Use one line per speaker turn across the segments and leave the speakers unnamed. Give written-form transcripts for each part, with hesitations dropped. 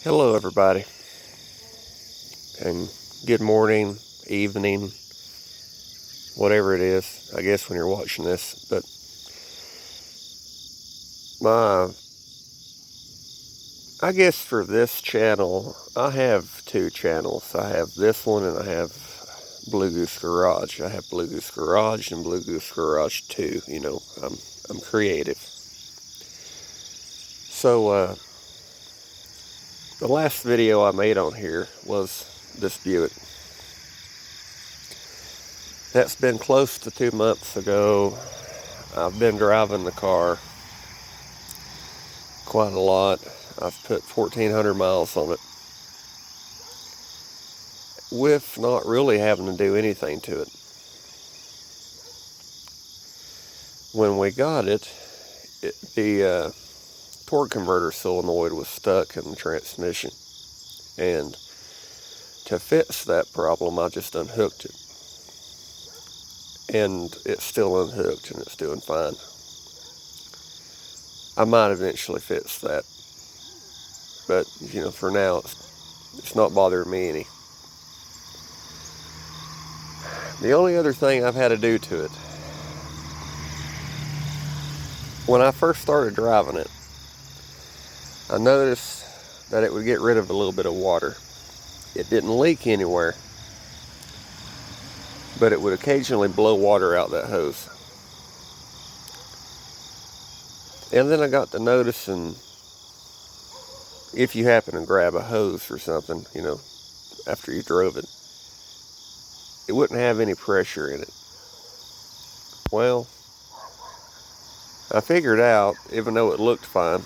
Hello everybody, and good morning, evening, whatever it is, I guess when you're watching this. But I guess for this channel, I have two channels. I have this one and I have Blue Goose Garage. I have Blue Goose Garage and Blue Goose Garage 2. You know, I'm creative. So, the last video I made on here was this Buick. That's been close to 2 months ago. I've been driving the car quite a lot. I've put 1,400 miles on it with not really having to do anything to it. When we got it, the torque converter solenoid was stuck in the transmission, and to fix that problem I just unhooked it, and it's still unhooked and it's doing fine. I might eventually fix that, but you know, for now it's not bothering me any. The only other thing I've had to do to it, when I first started driving it, I noticed that it would get rid of a little bit of water. It didn't leak anywhere, but it would occasionally blow water out that hose. And then I got to noticing, if you happen to grab a hose or something, you know, after you drove it, it wouldn't have any pressure in it. Well, I figured out, even though it looked fine,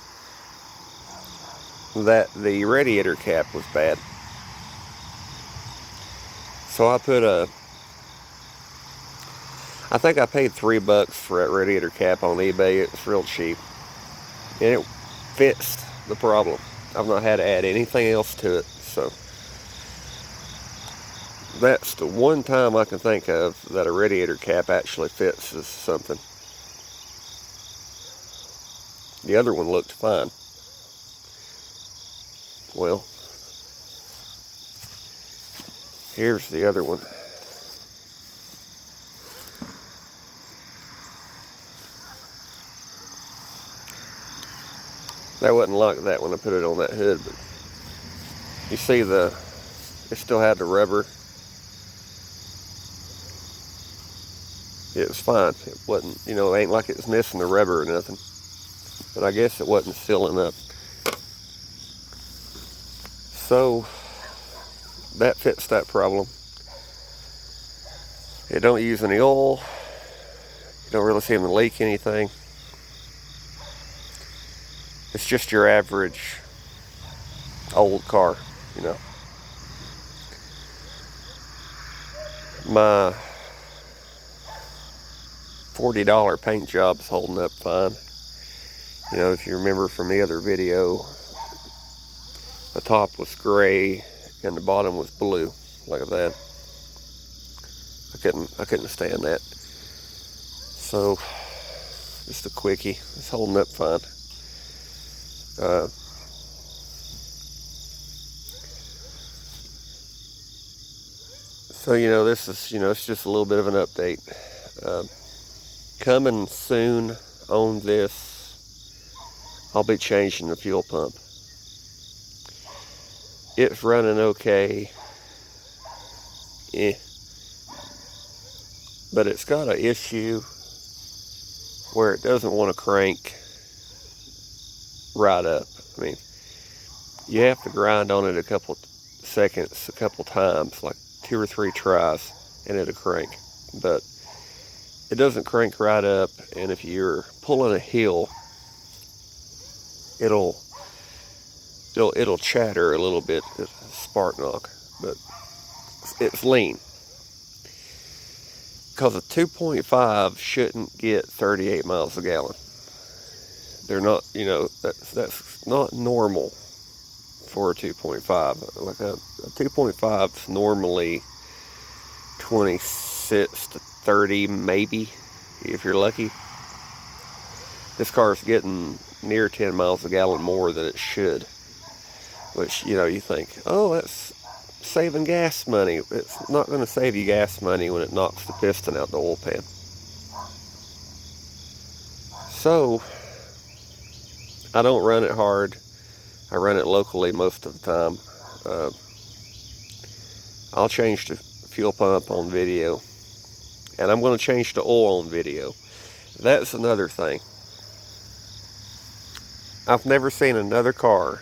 that the radiator cap was bad. So I think I paid $3 for that radiator cap on eBay. It's real cheap, and it fixed the problem. I've not had to add anything else to it. So that's the one time I can think of that a radiator cap actually fixes something. The other one looked fine. Well, here's the other one. That wasn't like that when I put it on that hood, but you see it still had the rubber. It was fine. It wasn't, you know, it ain't like it was missing the rubber or nothing. But I guess it wasn't sealing up. So that fixed that problem. It don't use any oil. You don't really seem to leak anything. It's just your average old car, you know. My $40 paint job's holding up fine. You know, if you remember from the other video, the top was gray and the bottom was blue, like that. I couldn't stand that. So, just a quickie. It's holding up fine. So, you know, this is, you know, it's just a little bit of an update. Coming soon on this, I'll be changing the fuel pump. It's running okay. But it's got an issue where it doesn't want to crank right up. I mean, you have to grind on it a couple seconds, a couple times, like 2 or 3 tries, and it'll crank. But it doesn't crank right up, and if you're pulling a hill, it'll chatter a little bit, spark knock, but it's lean. Because a 2.5 shouldn't get 38 miles a gallon. They're not, you know, that's not normal for a 2.5. Like a 2.5 is normally 26 to 30, maybe, if you're lucky. This car is getting near 10 miles a gallon more than it should. which, you know, you think, oh, that's saving gas money. It's not going to save you gas money when it knocks the piston out the oil pan. So I don't run it hard. I run it locally most of the time. I'll change the fuel pump on video, and I'm going to change the oil on video. That's another thing. I've never seen another car,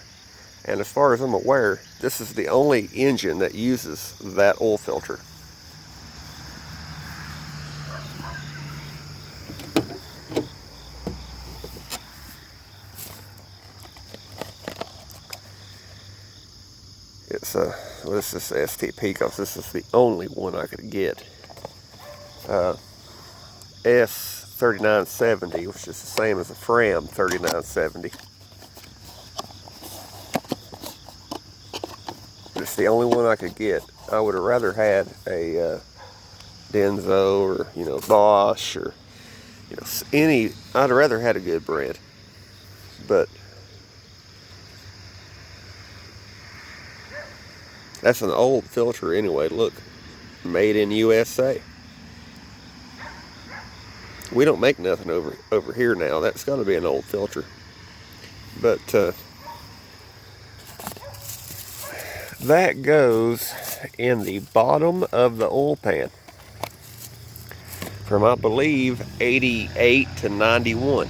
and as far as I'm aware, this is the only engine that uses that oil filter. It's well, this is STP because this is the only one I could get. S3970, which is the same as a Fram 3970. It's the only one I could get. I would have rather had a Denso or, you know, Bosch or, you know, any. I'd rather had a good brand, but that's an old filter anyway. Look, made in USA. We don't make nothing over here now. That's got to be an old filter. But that goes in the bottom of the oil pan from, I believe, 88 to 91.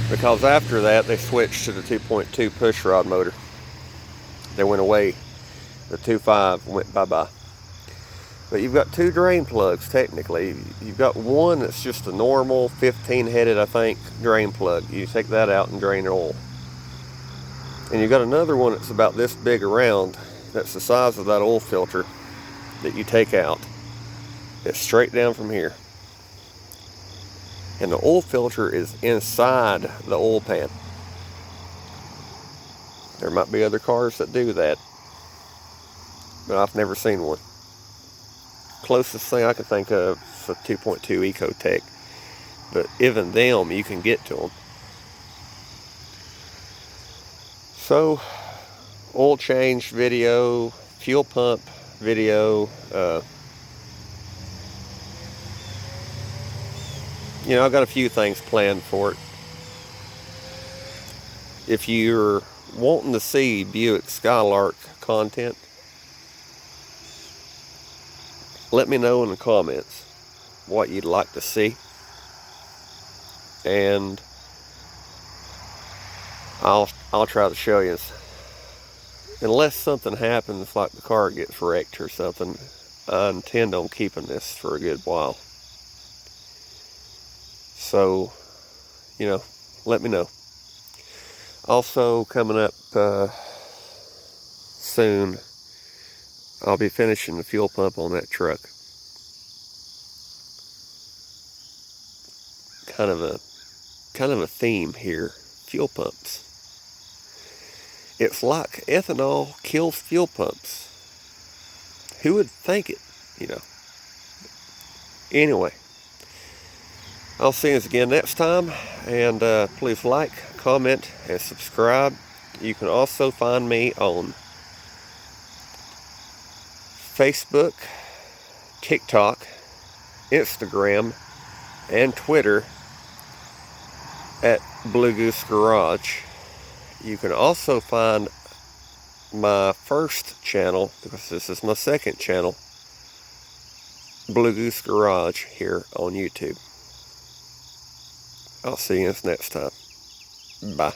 Because after that, they switched to the 2.2 pushrod motor. They went away. The 2.5 went bye-bye. But you've got two drain plugs, technically. You've got one that's just a normal 15-headed, I think, drain plug. You take that out and drain oil. And you've got another one that's about this big around, that's the size of that oil filter, that you take out. It's straight down from here. And the oil filter is inside the oil pan. There might be other cars that do that, but I've never seen one. Closest thing I can think of is a 2.2 Ecotec, but even them, you can get to them. So, oil change video, fuel pump video, you know, I've got a few things planned for it. If you're wanting to see Buick Skylark content, let me know in the comments what you'd like to see, and I'll try to show you. Unless something happens, like the car gets wrecked or something, I intend on keeping this for a good while. So, you know, let me know. Also, coming up soon, I'll be finishing the fuel pump on that truck. Kind of a theme here, fuel pumps. It's like ethanol kills fuel pumps. Who would think it, you know? Anyway, I'll see you again next time, and please like, comment, and subscribe. You can also find me on Facebook, TikTok, Instagram, and Twitter at Blue Goose Garage. You can also find my first channel, because this is my second channel, Blue Goose Garage, here on YouTube. I'll see you next time. Bye.